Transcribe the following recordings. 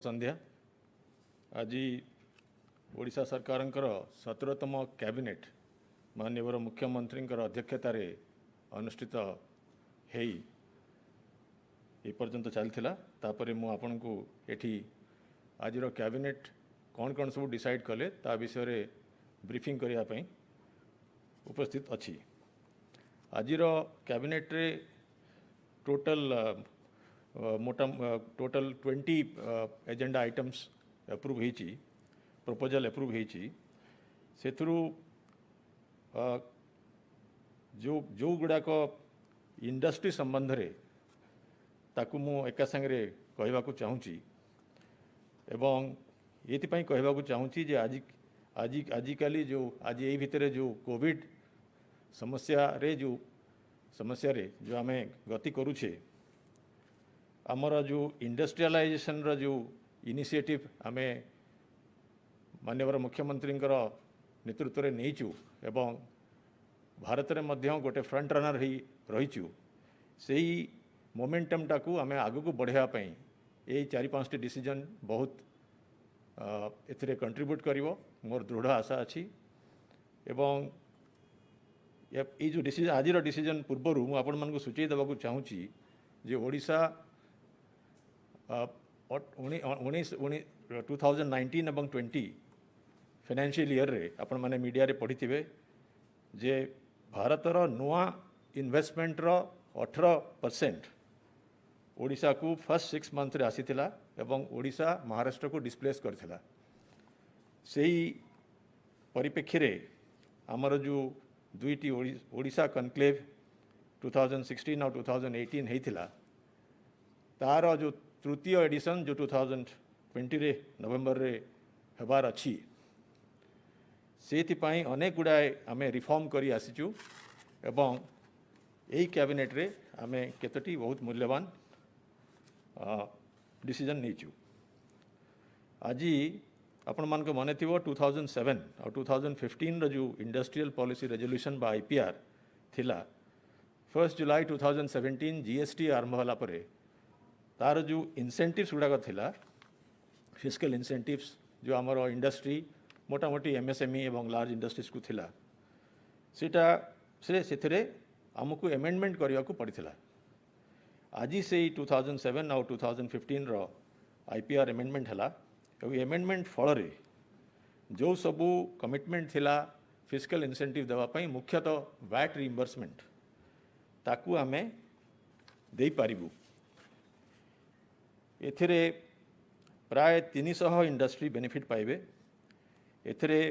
संध्या आज ओडिशा सरकार 17तम कैबिनेट माननीय मुख्यमंत्री अध्यक्षतार अनुष्ठित एपर्यंत चलता तापर मुझे को एठी आज कैबिनेट कौन कौन सब डिसाइड कले ता विषय ब्रीफिंग करने उपस्थित अच्छी। आज कैबिनेट रे total total 20 agenda items approve होती प्रपोजल अप्रूव होती से जो गुड़ाक इंडस्ट्री संबंध रे ताकू मु एका संगे कहवा चाहूँगी एवं ये कहवा चाहूँगी जे आजिकाली जो आज यही भितर जो कोविड समस्या रे जो आम गति करुचे आमर जो इंडस्ट्रियलाइजेशन रो जो इनिशिएटिव आमे माननीय मुख्यमंत्री नेतृत्व में नहींचु एवं भारत में मध्य गोटे फ्रंट रनर रहीचु से मोमेंटम टाकू आमे आगु को बढ़ावाई यही 4-5 डिसीजन बहुत एथिरे कंट्रीब्यूट करिवो मोर दृढ़ आशा अच्छी। एवं ये जो डिसीजन आज डिसीजन पूर्वर मुझे आपण मानक सूचई देवाक चाहूँगी जे ओडिशा 2019 एवं 20 फाइनेंशियल ईयर रे आपण माने मीडिया रे पढ़ी जे भारतर नुआ इन्वेस्टमेंट रो 18% ओडिशा को फर्स्ट 6 मंथ रे आसीथिला एवं ओडिशा महाराष्ट्र को डिस्प्लेस करथिला। सेही परिप्रेक्षी रे आमर जो दुईटी ओडिशा कनक्लेव 2016 और 2018 हेतिला तार जो तृतीय एडिशन जो 2020 रे नवेम्बर रे हेबार अच्छी से अनेक गुड़ाए आम रिफॉर्म करी आसीचु एवं यही कैबिनेट रे आम केतोटी बहुत मूल्यवान डिसीजन नहींचु। आज आपण मान को मन थी 2007 और 2015 जो इंडस्ट्रियल पॉलिसी रेजोल्यूशन बा IPR थिला 1 जुलाई 2017 GST आरंभ होला परे तार जो इंसेंटिव्स गुड़ाक थिला फिस्कल इंसेंटिव्स जो आमर इंडस्ट्री मोटामोटी MSME एवं लार्ज इंडस्ट्रीज को थिला सेटा से आमको एमेंडमेंट करने को पड़ता। आज से 2007 और 2015 रो IPR एमेंडमेंट है एमेंडमेंट फल जो सबू कमिटमेंट थिला फिस्कल इंसेंटिव देवाई मुख्यतः VAT रिइंबर्समेंट ताकू आमे दे पारिबु। एथिरे प्राय 300 इंडस्ट्री बेनिफिट पाइबे। एथिरे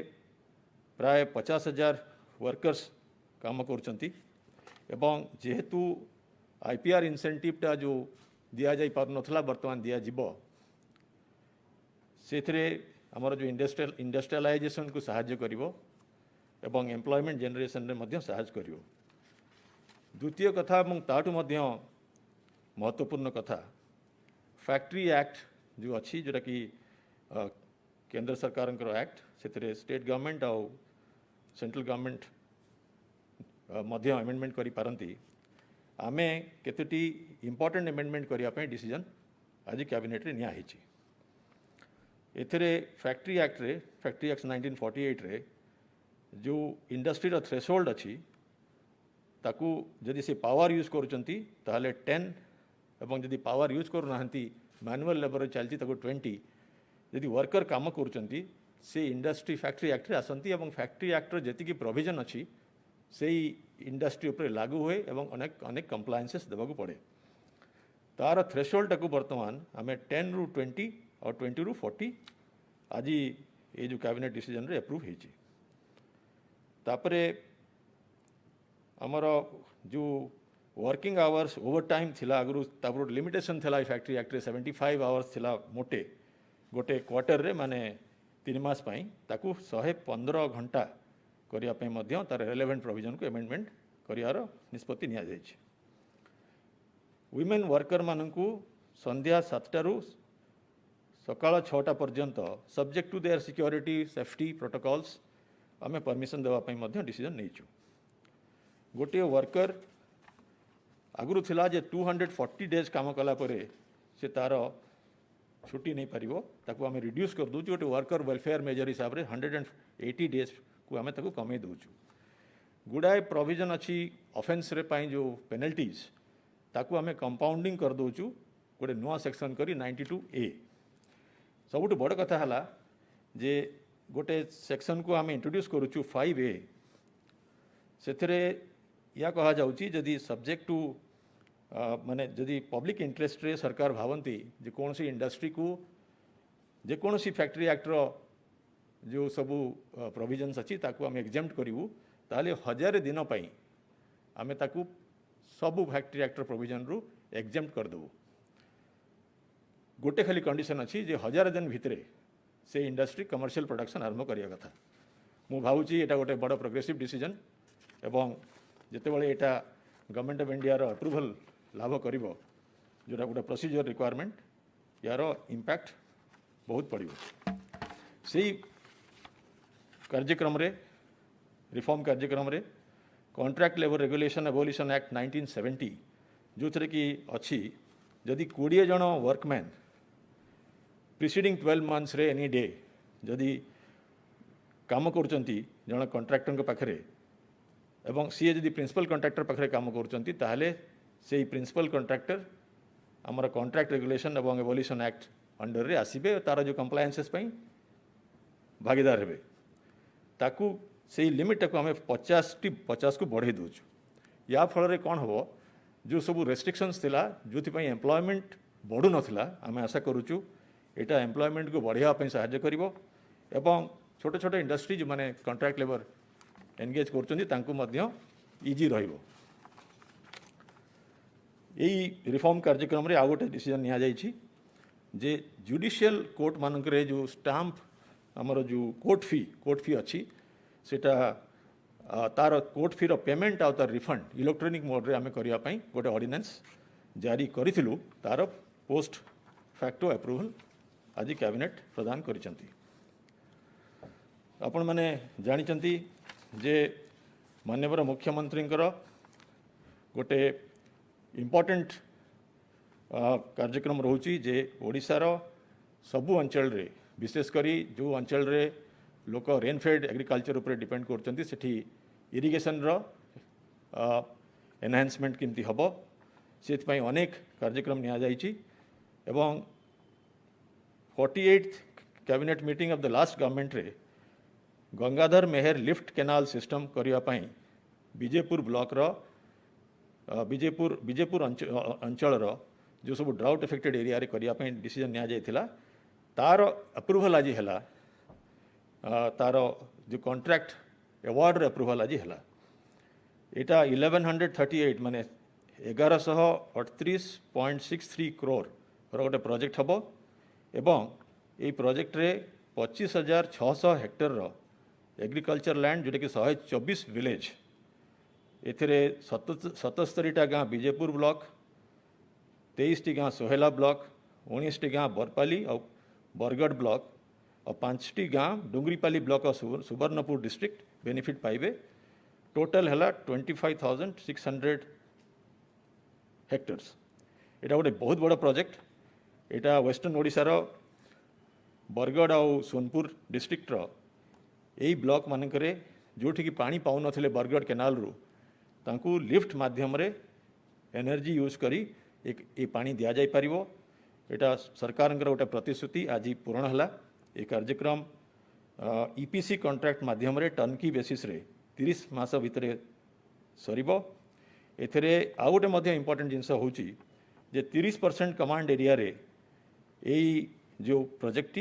प्राय 50,000 वर्कर्स काम करचंती एवं जेहेतु IPR इंसेंटिव टा जो दिया जाई पार नथला वर्तमान दिया जिवो सेथिरे हमर जो इंडस्ट्रियलाइजेशन को सहाय्य करिवो एवं एम्प्लॉयमेंट जनरेशन रे मध्य सहाय्य करिवो। द्वितीय कथा एवं ताटू मध्य महत्वपूर्ण कथा फैक्ट्री एक्ट जो अच्छी जोटा कि केंद्र सरकार एक्ट से स्टेट गवर्नमेंट और सेंट्रल गवर्नमेंट मध्य अमेंडमेंट करी पारंती आमे केतोटी इंपोर्टेंट अमेंडमेंट करने डिसीजन आज कैबिनेट रे निया हिची। एथिरे फैक्ट्री एक्ट 1948 रे जो इंडस्ट्री रो थ्रेशोल्ड अच्छी ताकू जदि से पावर यूज करुचंती ताहले 10 एवं जदि पावर यूज करू नाहंती मैनुअल लेबर चलती ताकू 20 जदि वर्कर काम करुचंती से इंडस्ट्री फैक्ट्री एक्ट रे आसंती एवं फैक्ट्री एक्ट रो जेतिकी प्रोविजन अच्छी से इंडस्ट्री उपर लागू हुए एवं अनेक अनेक कंप्लायंसेस देवाक पड़े। तार थ्रेशोल्ड टाकू वर्तमान आम 10 रु 20 और 20 रु 40 आज ये जो कैबिनेट डिसीजन रे अप्रूव होती। तापरे आमर जो वर्किंग आवर्स ओवर टाइम थिला आगु तापर लिमिटेशन थिला फैक्ट्री एक्ट रे 75 आवर्स थिला मोटे गोटे क्वार्टर रे माने 3 मास पई ताकू 115 घंटा करने मध्य तार रेलेवेंट प्रोविजन को एमेंडमेंट करियार निष्पत्ति निया जायछि। वुमेन वर्कर मानकू संध्या 7टा रु सकाळ 6टा पर्यंत subject to their security safety protocols आम परमिशन देवाई मध्य डिसीजन नहींचु। गोटे वर्कर आगुरी थिला जे 240 डेज काम कला परे से तार छुट्टी नहीं पारिबो ताकू आमे रिड्यूस कर दूचु गोटे वर्कर वेलफेयर मेजर हिसाब रे 180 डेज को आमे ताकू कमे दूचु गुड़ाए प्रोविजन अच्छी ऑफेंस रे पाई जो पेनल्टीज ताकू आमे कंपाउंडिंग कर दूचु गोटे नुआ सेक्शन करी 92A सबुठ बड़ कथा हला जे गोटे सेक्शन को आमे इंट्रोड्यूस करूचु 5A सेथरे या कहा जाउची जदि सब्जेक्ट टू माने जदि पब्लिक इंटरेस्ट रे सरकार भावंती जे कौन सी इंडस्ट्री को जे कौन सी फैक्ट्री एक्ट रो जो सबू प्रोविजन्स अच्छी ताकू आम एग्जेम्प्ट करूँ ताले 1000 दिन पाई आमे ताकू सबू फैक्ट्री एक्ट प्रोविजन रु एग्जेम्प्ट कर देबू गोटे खाली कंडीशन अच्छी जे 1000 दिन भितर से इंडस्ट्री कमर्शियल प्रोडक्शन आरंभ करिया कथा मु भावुची एटा गोटे बड़ प्रोग्रेसिव डिसीजन एवं जितेबाला एटा गवर्नमेंट ऑफ इंडिया रो अप्रूवल लाभ करिवो जोटा गोटे प्रोसीजर रिक्वायरमेंट यार इम्पैक्ट बहुत पड़ो से कार्यक्रम रे रिफॉर्म कार्यक्रम रे contract labour regulation abolition act 1970 जो थे कि अच्छी जदि 20 जन वर्कमैन प्रिसीडिंग 12 मंथ्स रे एनी डे जदि काम करचंती जन कॉन्ट्रैक्टर पाखरे एवं सी जदि प्रिंसिपल कॉन्ट्रैक्टर पाखरे काम करचंती ताहले से प्रिंसिपल कॉन्ट्रैक्टर आमर कॉन्ट्रैक्ट रेगुलेशन एवं एबोलिशन एक्ट अंडर रे आसीबे तार जो कंप्लायंसेस पई भागीदार हेबे ताकू से लिमिट को आम 50 को बढ़े दूचु या फल कौन हम जो सब रेस्ट्रिक्शंस थिला जो एम्प्लॉयमेंट बढ़ू नाला आम आशा करुचु एटा एम्प्लॉयमेंट को बढ़ावा साहाय्य करिवो एवं छोटे छोटे इंडस्ट्री जो माने कॉन्ट्रैक्ट लेबर एंगेज कर इजी रहिबो यही रिफॉर्म कार्यक्रम रे आ गोटे डिसीजन निया जाइछि जे जुडिशियल कोर्ट मानक रे जो स्टाम्प आमर जो कोर्ट फी अच्छी सेटा तार कोर्ट फी रो पेमेंट आ तार रिफंड इलेक्ट्रॉनिक मोड रे आमे करिया पई गोटे ऑर्डिनेंस जारी करिथिलु तार पोस्ट फैक्टो अप्रूवल आज कैबिनेट प्रदान करिसंती आपण माने जानिचंती जे माननीय मुख्यमंत्री गोटे इम्पोर्टेंट कार्यक्रम रोची जे ओडिशार सबु अंचल रे विशेष करी जो अंचल रे लोक रेनफेड एग्रीकल्चर उपर डिपेंड करचंती सेठी इरिगेशन रो एनहांसमेंट केमती हबो सेथ पई अनेक कार्यक्रम निया जाइछि एवं 48th cabinet meeting of the last government रे गंगाधर मेहर लिफ्ट केनाल सिस्टम करिया पई विजयपुर ब्लॉक रो विजयपुर अंचल रो जो सब ड्राउट इफेक्टेड एरिया रे करिया पई डिसीजन निया जाइथिला तार अप्रूवल आज है तार जो कॉन्ट्रैक्ट अवार्ड अप्रूवल आज है यहाँ 1138 माने 1138.63 करोड़ गोटे प्रोजेक्ट हम एवं ये प्रोजेक्ट रे 25,600 हेक्टर एग्रीकल्चर लैंड जोटा कि 124 विलेज एथिरे 77टा गाँ विजयपुर ब्लॉक 23टी गाँ सोहेला ब्लॉक 19टी गाँ बरपाली और बरगढ़ ब्लॉक और 5टी गाँ डुंगरीपाली ब्लॉक और सुवर्णपुर डिस्ट्रिक्ट बेनिफिट पाइबे टोटल है 25,600 हेक्टर्स एटा गोटे बहुत बड़ा प्रोजेक्ट एटा वेस्टर्न ओडिशार बरगढ़ और सोनपुर डिस्ट्रिक्टर यही ब्लॉक मानकरे जोठी की पानी पाउ नथिले बरगढ़ केनाल रु तांकू लिफ्ट माध्यम रे एनर्जी यूज करी एक ये पानी दिया जाय परिवो एटा सरकार गोटे प्रतिश्रुति आज पूर्ण है ये कार्यक्रम ईपीसी कॉन्ट्रैक्ट माध्यम रे टर्नकी बेसिस रे 30 मास भितर सरीबो एथरे आ गोटे मध्य इंपोर्टेंट जिनस होची जे 30% कमांड एरिया रे यही जो project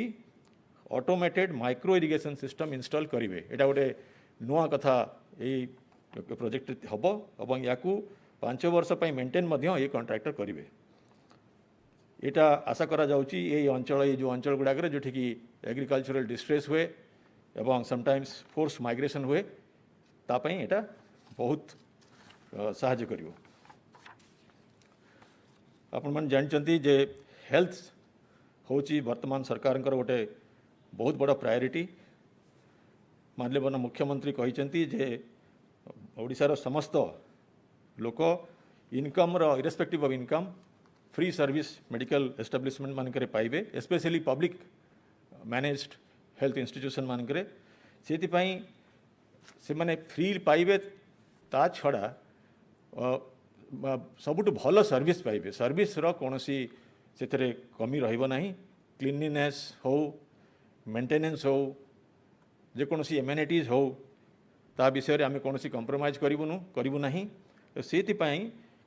automated micro irrigation system install करेंगे एटा गोटे नुआ कथा यही प्रोजेक्ट हम और या 5 वर्ष मेंटेन ये कॉन्ट्रैक्टर करेंगे एटा आशा करा जाउची ये अंचल ये जो अंचल गुड़ाक जो कि एग्रीकल्चरल डिस्ट्रेस हुए एवं समटाइम्स फोर्स माइग्रेशन हुए तापाई एटा बहुत साहाय्य करिवो आपण मन जानचंती जे हेल्थ होची वर्तमान सरकार गोटे बहुत बड़ा प्रायोरिटी माननीय मुख्यमंत्री कहिसेंती जे ओडिशार समस्त लोक income irrespective of income free service medical establishment मानकरे पाइबे, specially public managed health institution मानकरे सेतिपाई से माने फ्री पाइबे। ता छड़ा सबुठ भल सर्विस पाइबे, सर्विस रो कोनोसी सेतरे कमी रहिबो नाही। क्लीनलीनेस हो, मेंटेनेंस हो, जे कोनोसी एमेनिटीज हो, ता विषय रे आमे कोनोसी कंप्रोमाइज करिबु नाही। तो सेतिपाई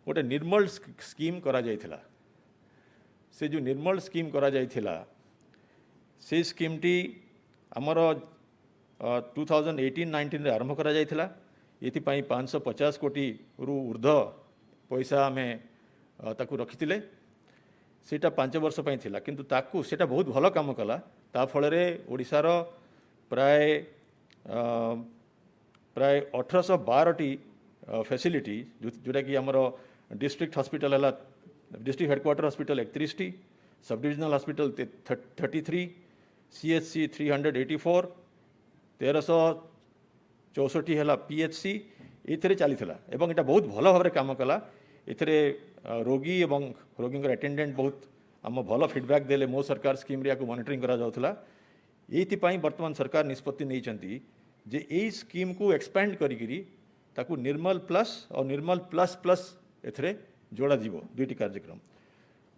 गोटे निर्मल स्कीम करा जायथिला। से जो निर्मल स्कीम करा जायथिला से स्कीम टी हमर 2018-19 रे आरंभ करा जायथिला। एथिपाई 550 कोटी रु ऊर्ध्व पैसा आमे ताकू रखिथिले। सेटा 5 वर्ष पई थिला, किंतु ताकू सेटा बहुत भल काम कला। ता फल रे ओडिसा रो प्राय 1812 टी फैसिलिटी जोटा कि हमर डिस्ट्रिक्ट हॉस्पिटल है, district headquarter hospital 31 T, sub divisional hospital 33, CHC 384, 1364 है PHC ये चली एवं एटा बहुत भल भाव काम कला। एथिरे रोगी एवं रोगी अटेंडेंट बहुत आम भल फीडबैक देले। मो सरकार स्कीम रे मॉनिटरिंग करा जाउथला। एथिपाई वर्तमान सरकार निष्पत्ति नहीं जे यही स्कीम को एक्सपैंड करी ताकू निर्मल प्लस और निर्मल प्लस प्लस एथरे जोड़ा जीवो। दुईटी कार्यक्रम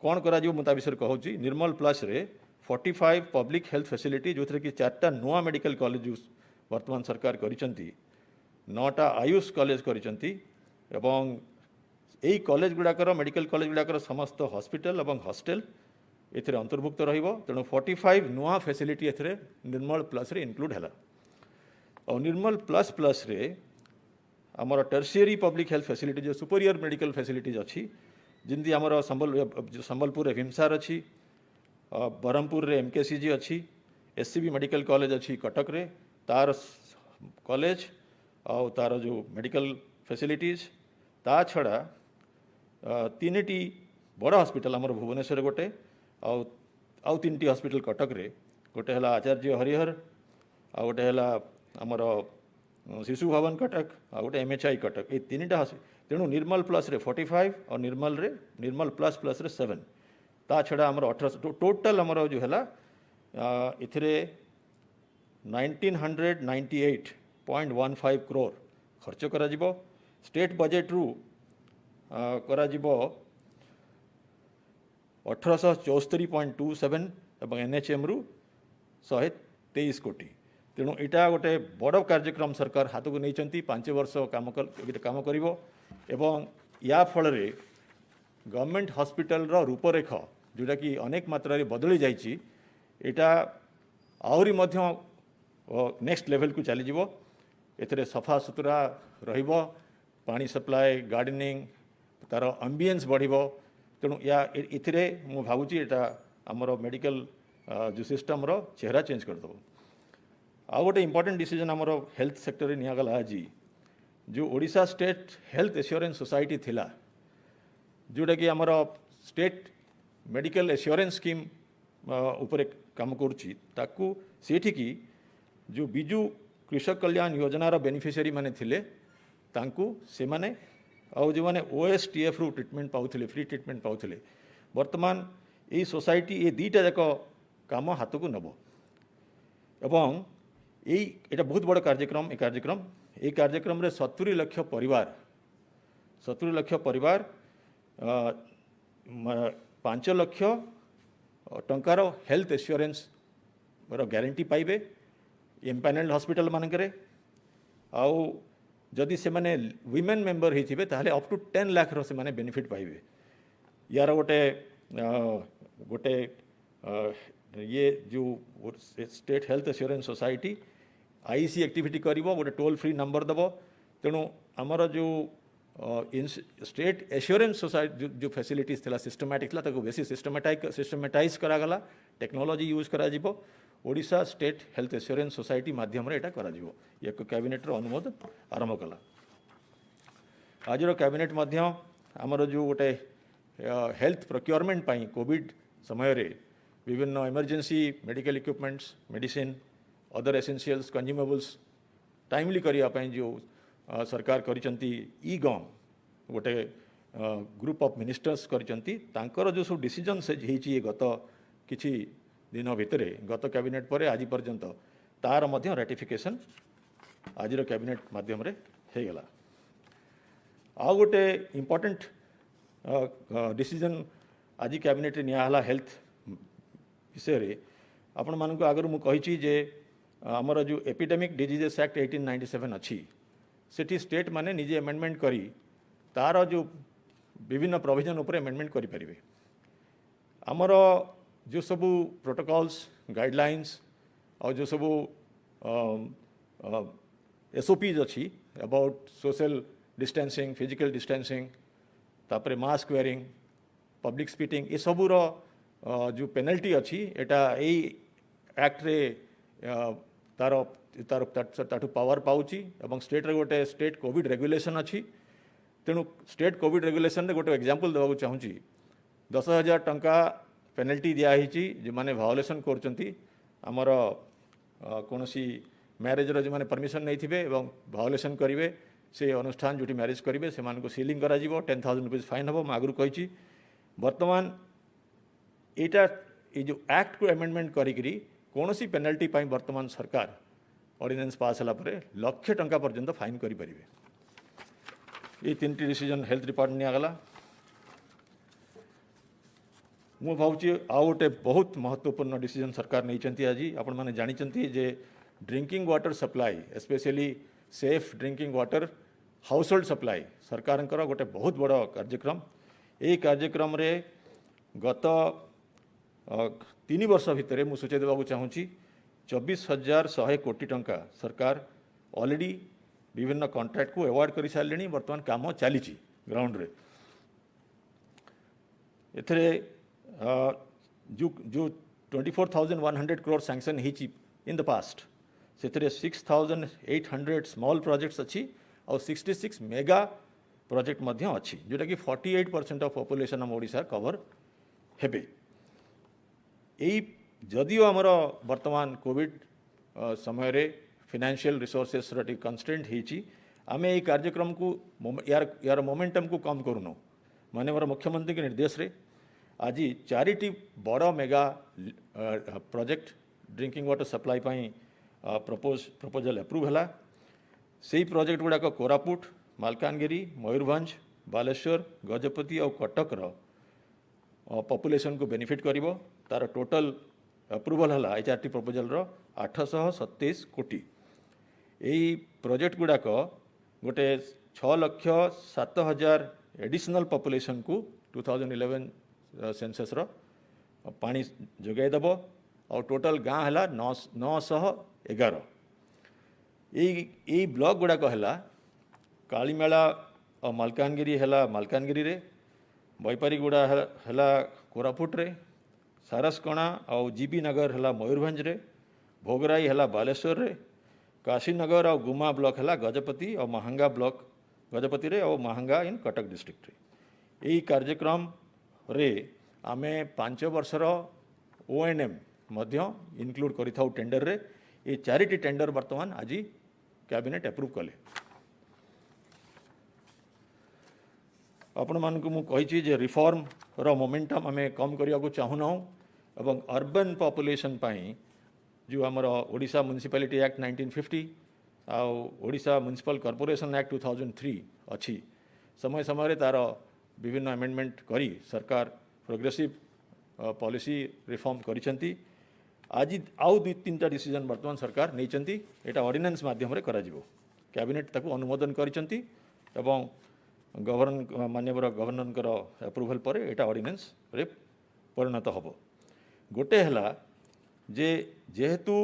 कौन करा जीवो मुता विषय कहूँ। निर्मल प्लस रे 45 पब्लिक हेल्थ फैसिलिटी जो कि 4टा नुआ मेडिकल कॉलेज वर्तमान सरकार करिसंती, 9टा आयुष कॉलेज करिसंती एवं यही कॉलेज गुड़ाकर मेडिकल कॉलेज गुड़ाकर समस्त हॉस्पिटल एवं हॉस्टेल एथिरे अंतर्भुक्त रहिबो। तेणु 45 नुआ फैसिलिटी एथिरे निर्मल प्लस रे इंक्लूड हैला। और निर्मल प्लस प्लस रे आमर टर्शियरी पब्लिक हेल्थ फैसिलिटी जो सुपीरियर मेडिकल फैसिलिटीज अच्छी, जिंदी आमर संबलपुर भीमसार अच्छी, बरहमपुर रे MKCG अच्छी, SCB मेडिकल कॉलेज अच्छी कटक रे तार कॉलेज और तार जो मेडिकल फैसिलिटीज। ता छड़ा 3टी बड़ हॉस्पिटल आमर भुवनेश्वर गोटे आउ 3टी हॉस्पिटल कटक रे, गोटे है आचार्य हरिहर, आ गोटे है आमर शिशु भवन कटक, आ गोटे MHI कटक। ये 3टा तेणु निर्मल प्लस रे 45 और निर्मल प्लस प्लस रे 7। ता छड़ा आमर 18 टोटल आमर जो है इथिरे 1998.15 करोड़ खर्च करा जिवो। स्टेट बजेट रु करा जिवो 1874.27 एवं NHM रु 123 कोटी। तेणु यहाँ गोटे बड़ कार्यक्रम सरकार हाथ को नहीं 5 वर्ष काम करिवो एवं या फल रे गवर्नमेंट हॉस्पिटल रो रूपरेख जोटा कि अनेक मात्रा रे बदली जाइछि, एटा आहुरी मध्य नेक्स्ट लेवल को चली जिवो। एथिरे सफा सुतरा रहिबो, पानी सप्लाय, गार्डनिंग, तार एम्बियंस बढ़िबो। तेणु या इथिरे मु भाबुची एटा हमर मेडिकल जो सिस्टम रो चेहरा चेंज कर दबो। आ गोटे इंपोर्टेंट डिसीजन हमर हेल्थ सेक्टर रे निया गला आज जो Odisha state health assurance society थिला, जोटा कि हमर स्टेट मेडिकल एश्योरेंस स्कीम उपरे काम करुची, ताकू सेठी की जो बिजू कृषक कल्याण योजना रो बेनिफिशियरी माने थिले तांकू से माने आउ जो माने OSTF रु ट्रीटमेंट पाउथिले, फ्री ट्रीटमेंट पाउथिले, वर्तमान ये सोसाइटी ये दीटा जाक काम हाथ को नब एवं एटा बहुत बड़ कार्यक्रम। ये कार्यक्रम रे 70 लाख परिवार 5 लाख टंकार हेल्थ एश्योरेंस गारंटी पाइबे एम्पानेल्ड हॉस्पिटल मानकरे। आउ जदि से माने वीमेन मेंबर होइथिबे ताहले अप टू 10 लाख रो से माने बेनिफिट पाइबे। यार गोटे ये जो state health assurance society IC activity करिवो, गोटे टोल फ्री नंबर दबो। तेणु आमर जो स्टेट एश्योरेंस सोसाइटी जो फैसिलिटीज थिला सिस्टमैटिक थिला ताको बेसी सिस्टमेटाइज करागला, टेक्नोलॉजी यूज करा जिवो। Odisha state health assurance society माध्यम रे एटा करा जिवो। एक कैबिनेट रो अनुमोदन आरंभ कला। आज कैबिनेट मध्य आमर जो गोटे हेल्थ प्रोक्योरमेंट पाई कोविड समय रे विभिन्न emergency medical equipments, medicine, other essentials, consumables timely करिया पाई जो सरकार करिसंती ई-गम गोटे ग्रुप ऑफ मिनिस्टर्स करचंती तांकर जो सब डिसीजन से होईची गत किछि दिन भितरे गत कैबिनेट पर आज पर्यंत तार मध्य रेटिफिकेशन आज कैबिनेट माध्यम रे हे गला। आ गोटे इम्पोर्टेंट डिसीजन आज कैबिनेट नियाला हेल्थ विषय रे आपण मानक आगर मु कहिछि जे हमर जो एपिडेमिक डिजीजेस एक्ट 1897 अच्छी सेठी स्टेट माने निजे अमेंडमेंट करी तार जो विभिन्न प्रोविजन उपर अमेंडमेंट करि परिबे। हमर जो सबू प्रोटोकॉल्स गाइडलाइंस और जो सबू एसओपीज अच्छी about social distancing physical distancing तापरे मास्क वेयरिंग पब्लिक स्पीकिंग ये सबूर जो पेनल्टी अच्छी एटा यही एक्ट रे तार तार ताठू पावर पाउची एवं स्टेट रे गोटे स्टेट कोविड रेगुलेशन अच्छी तेणु स्टेट कोविड रेगुलेशन रे गोटे एग्जांपल देवाक चाहूँगी 10,000 टंका पेनल्टी दिखाई जो मैंने भायोलेसन करचंती आमर कौन सी मैरेज जो मैंने परमिशन नहीं थे एवं भायोलेसन करेंगे से अनुष्ठान जो मैरेज करेंगे से मानको सीलिंग करा 10,000 रुपीज फाइन हम आगु कही बर्तमान यहाँ ये जो एक्ट को अमेंडमेंट करी कौन सी पेनल्टी पाई बर्तमान सरकार ऑर्डिनेंस पास होला परे 1,00,000 टंका पर्यंत फाइन करि परिबे। ये 3टी डिसीजन हेल्थ डिपार्टमेंट नियागला। मु भावुची आउ गोटे बहुत महत्वपूर्ण डिसीजन सरकार नहीं आज आपण माने जानी जे drinking water supply specially safe drinking water household supply सरकार गोटे बहुत बड़ कार्यक्रम। यही कार्यक्रम रे गत 3 वर्ष भितर मु सूचय देवाक चाहूँगी 24,100 कोटी टंका सरकार ऑलरेडी विभिन्न कॉन्ट्रैक्ट को अवार्ड कर सारे बर्तमान काम चली ग्राउंड रे। एथरे जो 24,100 करोड़ सैंक्शन होती इन द पास्ट से 6,800 स्मॉल प्रोजेक्ट्स अच्छी और 66 मेगा प्रोजेक्ट मध्य अच्छी जोटा कि 48% ऑफ पॉपुलेशन हम ओडिशा कवर हेबे। यही जदियो आमर वर्तमान कोविड समय रे फाइनेंशियल रिसोर्सेस टी कंस्ट्रेंट होती आम ये कार्यक्रम को यार मोमेंटम को कम करूनु माननीय मुख्यमंत्री के निर्देश रे आज 4टी बड़ mega project drinking water supply पाई प्रपोजल अप्रूव है। से प्रोजेक्ट गुड़ाक कोरापुट मालकानगिरी मयूरभंज बालेश्वर गजपति और कटक पॉपुलेशन को बेनिफिट करिवो। तार टोटल अप्रूवल है 4टी प्रपोजल 827 कोटी। यही प्रोजेक्ट गुड़ाक गोटे 6,07,000 एडिशनल पॉपुलेशन को 2011 सेंसस पानी जोगाईदेव और टोटल गाँ है 911। यही ब्लॉक गुड़ाक है कालीमेला और मालकानगिरी है मालकानगिरी रे बैपारीगुड़ा है कोरापुट रे सारसकणा और जीबी नगर है मयूरभंज रे भोगराई है बालेश्वर रे काशीनगर और गुमा ब्लॉक है गजपति और महांगा ब्लॉक गजपति रे और महांगा इन कटक डिस्ट्रिक्ट रे। यही कार्यक्रम रे आमे 5 वर्षर ONM मध्य इनक्लूड करिथाउ टेंडर रे। ये 4टी टेंडर वर्तमान आज कैबिनेट अप्रूव कले। आपण मानक मु कहिछि जे रिफॉर्म रो मोमेंटम आमे कम करिया को चाहुना एवं अर्बन पॉपुलेशन पाई जो आमर ओडिशा म्युनिसिपैलिटी एक्ट 1950 आउ ओडिशा म्युनिसिपल कॉर्पोरेशन एक्ट 2003 अच्छी समय समय रे तार विभिन्न अमेंडमेंट करी सरकार प्रोग्रेसिव पॉलिसी रिफॉर्म करिसेंती। आज आउ 2-3टा डिसीजन वर्तमान सरकार नहीं एटा ऑर्डिनेंस माध्यम रे करा जिवो। कैबिनेट ताकू अनुमोदन करिसेंती एवं गवर्नर माननीय गवर्नर अप्रूवल पर एटा ऑर्डिनेंस रे परिणत हबो। गोटे हला जे जेहेतु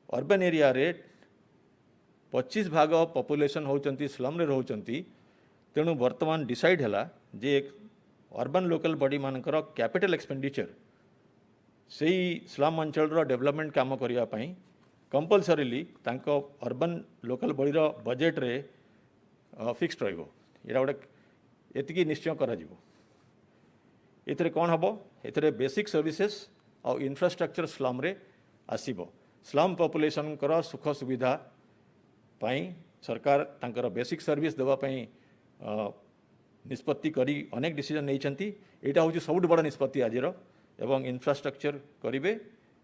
अर्बन एरिया रे 25 भाग पॉपुलेशन होचंती स्लम रे रहउचंती तेणु वर्तमान डिसाइड है जे अर्बन लोकल बॉडी मानकर कैपिटल एक्सपेंडिचर से स्लम अंचल डेवलपमेंट काम करने कंपलसरीली तांको अर्बन लोकल बॉडी बजेट रे फिक्स्ड रहिबो। एटा गोटे एतिकी निश्चय करा जिवो। एथरे कोन हबो एथरे बेसिक सर्विसेस और इंफ्रास्ट्रक्चर स्लम रे आसीबो। स्लम पॉपुलेशन कर सुख सुविधा पाई सरकार तांकर बेसिक सर्विस देवा पाई निष्पत्ति करी अनेक डिसीजन नहीं एटा हूँ सबुठ बड़ निष्पत्ति आज एवं इंफ्रास्ट्रक्चर करेंगे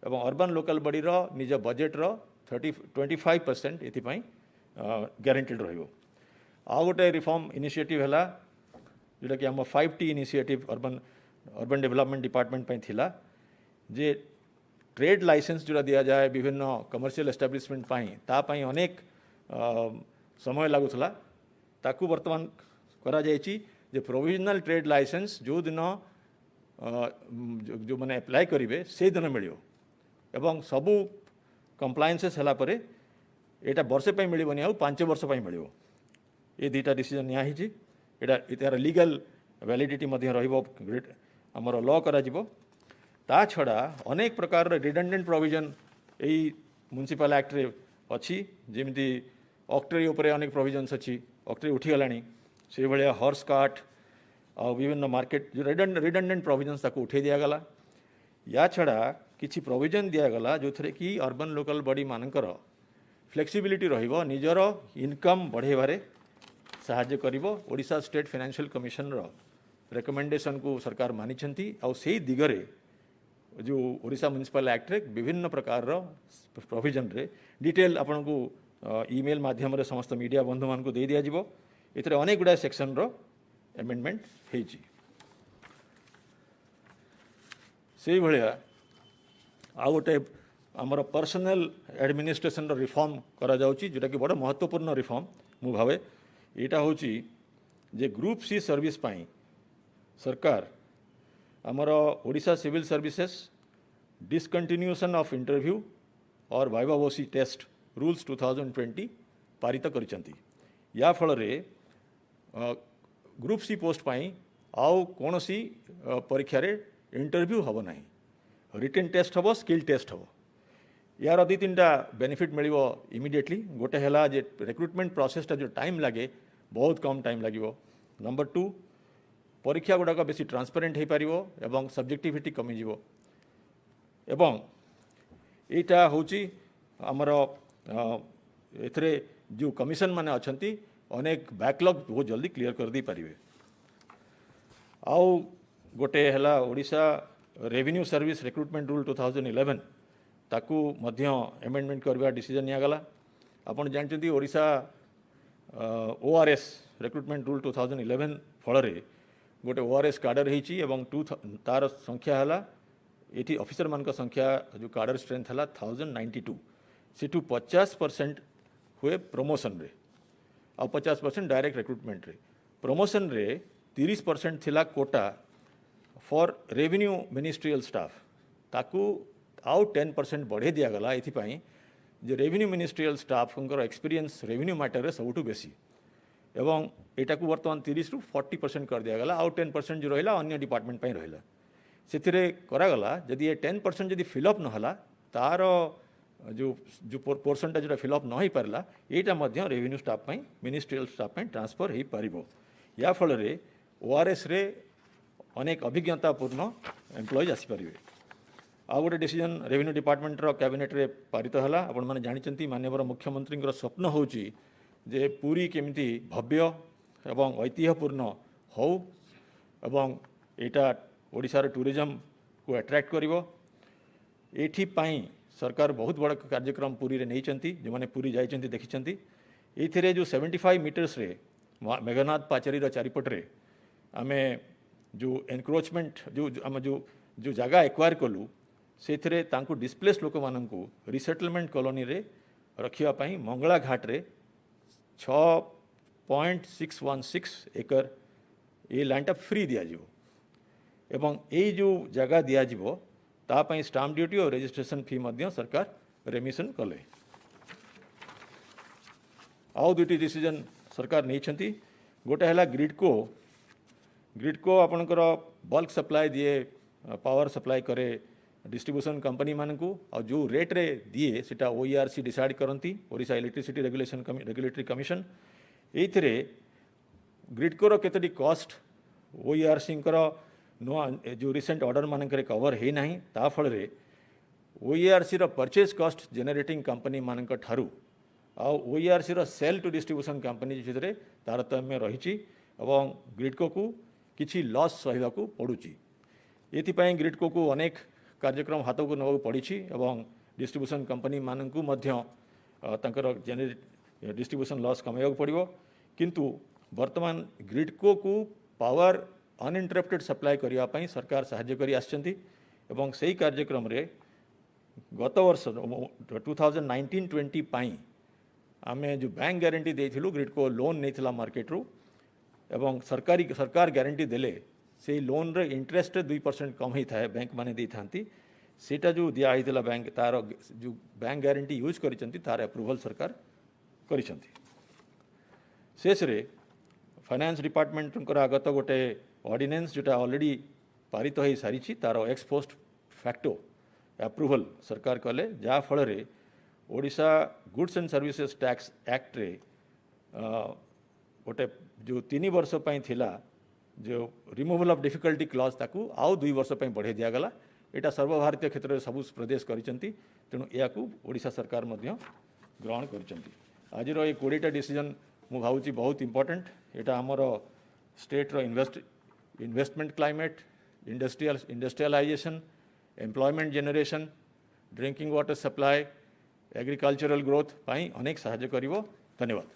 एवं अर्बन लोकल बॉडी निज बजेट 25% ये ग्यारंटेड रही आउ गोटे रिफॉर्म इनिशिएटिव है जोटा कि आम 5T initiative urban development department पे थिला जे ट्रेड लाइसेंस जोड़ा दि जाए विभिन्न कमर्शियल एस्टाब्लिशमेंट तापाई अनेक समय लगुला ताकू वर्तमान करा जायछि जे प्रोविजनल ट्रेड लाइसेंस जो दिन जो मैंने अप्लाई करेंगे से दिन मिल एवं सबू कंप्लायंसेस है यहाँ वर्षे मिलनी आ 5 वर्ष मिल ये दुईटा डिसीजन निया यार लीगल वैलिडिटी आमर लॉ करा ता छड़ा अनेक प्रकार रिडंडेंट प्रोविजन यही म्युनिसिपल एक्ट रे अच्छी जमी ऑक्ट्री उपरे अनेक प्रोविजन्स अच्छी ऑक्ट्री उठीगला से भाया हॉर्स कार्ट आ विभिन्न मार्केट जो रिडंडेंट प्रोविजन्स ताको उठे दिगला या छड़ा किछि प्रोविजन दिगला जो थे कि अर्बन लोकल बॉडी मानकर फ्लेक्सिबिलिटी रहिबो निजर इनकम बढ़ेबारे साहाय्य करिबो ओडिशा स्टेट फाइनेंशियल कमिशन रो रिकमेंडेशन को सरकार मानिछंती आ सेही दिगरे जो ओडिशा म्युनिसिपल एक्ट रे विभिन्न प्रकार प्रोविजन रे डिटेल आपन को ईमेल माध्यम रे समस्त मीडिया बंधु मान को दे दिया जिवो एतरे अनेक गुडा सेक्शन रो एमेंडमेंट हेची से भलिया आ गोटे आमर पर्सनल एडमिनिस्ट्रेशन रो रिफॉर्म करा जाउची जोटा कि बड़ महत्वपूर्ण रिफॉर्म मु भावे एटा होची जे ग्रुप सी सर्विस पाई सरकार आमर Odisha civil services discontinuation of interview और वाइवा ओसी टेस्ट रूल्स 2020 पारित करिसंती या फल रे ग्रुप सी पोस्ट पाई आउ कोनोसी परीक्षा रे इंटरव्यू हबो नाही रिटन टेस्ट हबो स्किल टेस्ट हबो यार दी तीन बेनिफिट मिलिबो इमिडिएटली गोटे हैला जे रिक्रुटमेंट प्रोसेसटा जो टाइम लागे बहुत कम टाइम लागिबो नंबर 2 परीक्षा गुड़ाक बेसी ट्रांसपेरेंट हो पार एवं सब्जेक्टिविटी कमी जीवो एवं एटा होची आमर एथरे जो कमिशन माने अछंती अनेक बैकलॉग बहुत जल्दी क्लियर कर दी पारिबे आउ गोटे हैला Odisha revenue service recruitment rule 2011 ताकू मध्य एमेंडमेंट करबा डिसीजन निया गला आपण जानचंती ओडिशा ORS रिक्रुटमेंट रूल 2011 फल रे गोटे ORS कार्डर होती तार संख्या है ये ऑफिसर मान संख्या जो कार्डर स्ट्रेंथ है 1092 से 50% हुए प्रमोशन रे आ 50% डायरेक्ट रिक्रुटमेंट रे प्रमोशन रे 30% थिला Kota for revenue ministerial staff ताकू आउ 10% बढ़े दिगला ये जो revenue ministerial staff experience revenue matter रे सबुठू बेसी एवं एटा को वर्तमान 30 ରୁ 40% कर दिगला आउ 10% जो रहा अन्य डिपार्टमेंट पे रहा से करागला जदि ये 10% जदि फिलअप नहला तार जो जो पोर्सनटा जो फिलअप न हो पारा यहाँ रेवेन्यू स्टाफ पे मिनिस्ट्रियल स्टाफ पे ट्रांसफर हो पार या फल ORS रे अनेक अभिज्ञतापूर्ण एम्प्लॉइज आसीपर आ गोटे डिसीजन रेवेन्यू डिपार्टमेंट कैबिनेट रे पारित है आपण मैंने जानते माननीय मुख्यमंत्री स्वप्न होची जे पूरी केमिति भव्य एवं ऐतिह्यपूर्ण हो एवं एटा ओडिशार टूरिज्म को अट्रैक्ट करिवो एठी पाई सरकार बहुत बड़ा कार्यक्रम पूरी रे नैचंती जो माने पूरी जाइचंती देखिचंती एथिरे जो 75 मीटर्स रे मेघनाथ पाचेरी रो चारिपटरे आमे जो एनक्रोचमेंट जो आम जो जगह एक्वायर कलु से तांको डिस्प्लेस लोक माननकु रिसेटलमेंट कॉलोनी रे रखिया पाई मंगला घाट रे 6.616 एकर ये लैंडटा फ्री दिज्व एवं ये जो जगह दिज्व तापाई स्टाम्प ड्यूटी और रजिस्ट्रेशन फी मध्य सरकार रेमिशन कले आउ दुटी डिसीजन सरकार नहीं गोटे है ग्रिडको आपणकर बल्क सप्लाई दिए पावर सप्लाई करे डिस्ट्रीब्यूशन कंपनी मानकू और जो रेट रे दिए सेटा OERC डिसाइड करती ओडिशा इलेक्ट्रिसिटी रेगुलेटरी कमिशन ये ग्रिडकोर केतटी कॉस्ट OERC नुआ जो रिसेंट ऑर्डर मानक कवर है ना ता फल OERC रो परचेज कॉस्ट जेनरेटिंग कंपनी मानक ठारू आ OERC रो सेल टू डिस्ट्रीब्यूशन कंपनी जो तारतम्य रही एवं ग्रिडको को किसी लॉस सहवाक पड़ुची। एथिपाई ग्रिडको को अनेक कार्यक्रम हाथ को नवा पड़ी एवं डिस्ट्रीब्यूशन कंपनी मानकू मध्य तांकर डिस्ट्रीब्यूशन लॉस कमाइବାକୁ पड़ो। किंतु वर्तमान ग्रिडको को पावर अनइंटरप्टेड सप्लाई करने सरकार साहाय्य करी आछंती एवं सही कार्यक्रम रे गत वर्ष 2019-20 पाई आमे जो बैंक गारंटी देथिलु ग्रिडको लोन नहीं मार्केट रू एवं सरकार गारंटी देले से लोन रे इंटरेस्ट 2% कम ही था बैंक माने दी थांती सेटा जो दिया होता बैंक तार जो बैंक गारंटी यूज करिसंती तार अप्रूवल सरकार करिसंती। शेष रे फाइनेंस डिपार्टमेंट आगत गोटे ऑर्डिनेंस जोटा ऑलरेडी पारित हो सारी तार एक्स पोस्ट फैक्टो अप्रूवल सरकार कले जहाँ फल Odisha goods and services tax act रे गोटे जो 3 वर्ष पई थिला जो रिमूवल ऑफ डिफिकल्टी क्लॉज ताकू आउ 2 वर्ष पई बढ़े दियागला। एटा सर्वभारतीय क्षेत्र में सबु प्रदेश करिसंती तेणु या ओडिशा सरकार मध्य ग्रहण करिसंती। आज ये 20टा डिसीजन मु भावुची बहुत इंपोर्टेंट। एटा हमर स्टेट रो investment climate industrialisation employment generation drinking water supply agricultural growth पाई अनेक सहाय्य करिवो। धन्यवाद।